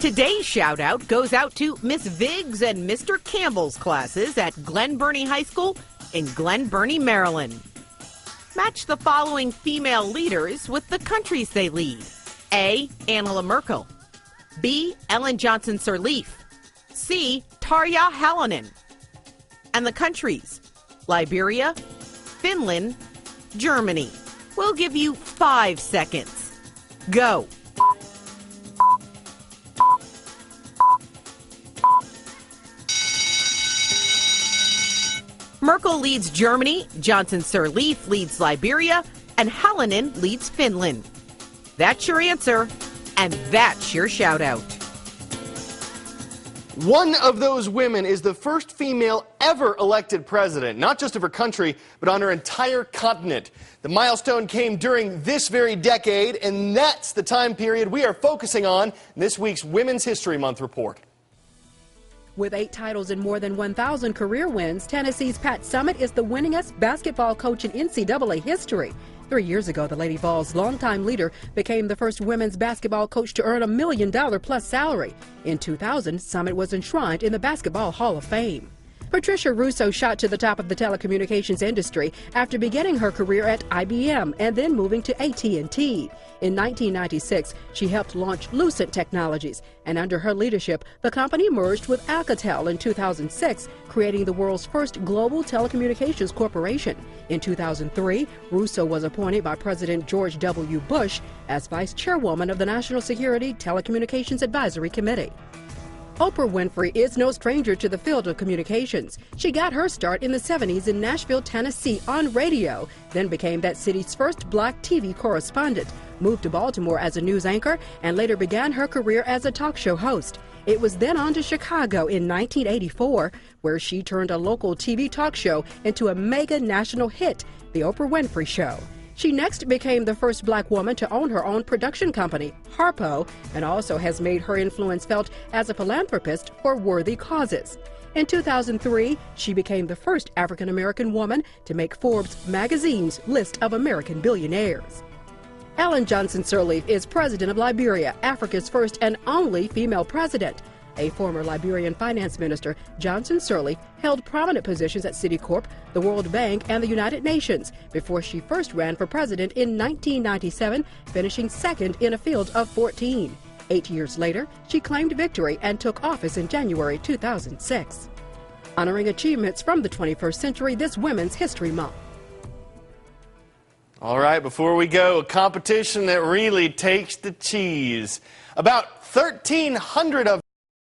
Today's shout out goes out to Miss Viggs and Mr. Campbell's classes at Glen Burnie High School in Glen Burnie, Maryland. Match the following female leaders with the countries they lead. A. Angela Merkel. B. Ellen Johnson Sirleaf. C. Tarja Halonen. And the countries: Liberia, Finland, Germany. We'll give you 5 seconds. Go. Merkel leads Germany, Johnson Sirleaf leads Liberia, and Halonen leads Finland. That's your answer, and that's your shout out. One of those women is the first female ever elected president, not just of her country, but on her entire continent. The milestone came during this very decade, and that's the time period we are focusing on in this week's Women's History Month report. With 8 titles and more than 1,000 career wins, Tennessee's Pat Summitt is the winningest basketball coach in NCAA history. 3 years ago, the Lady Vols' longtime leader became the first women's basketball coach to earn $1 million plus salary. In 2000, Summitt was enshrined in the Basketball Hall of Fame. Patricia Russo shot to the top of the telecommunications industry after beginning her career at IBM and then moving to AT&T. In 1996, she helped launch Lucent Technologies, and under her leadership, the company merged with Alcatel in 2006, creating the world's first global telecommunications corporation. In 2003, Russo was appointed by President George W. Bush as vice chairwoman of the National Security Telecommunications Advisory Committee. Oprah Winfrey is no stranger to the field of communications. She got her start in the 70s in Nashville, Tennessee on radio, then became that city's first black TV correspondent, moved to Baltimore as a news anchor, and later began her career as a talk show host. It was then on to Chicago in 1984, where she turned a local TV talk show into a mega national hit, The Oprah Winfrey Show. She next became the first black woman to own her own production company, Harpo, and also has made her influence felt as a philanthropist for worthy causes. In 2003, she became the first African-American woman to make Forbes magazine's list of American billionaires. Ellen Johnson Sirleaf is president of Liberia, Africa's first and only female president. A former Liberian finance minister, Johnson Sirleaf held prominent positions at Citicorp, the World Bank, and the United Nations before she first ran for president in 1997, finishing second in a field of 14. 8 years later, she claimed victory and took office in January 2006. Honoring achievements from the 21st century this Women's History Month. All right, before we go, a competition that really takes the cheese. About 1,300 of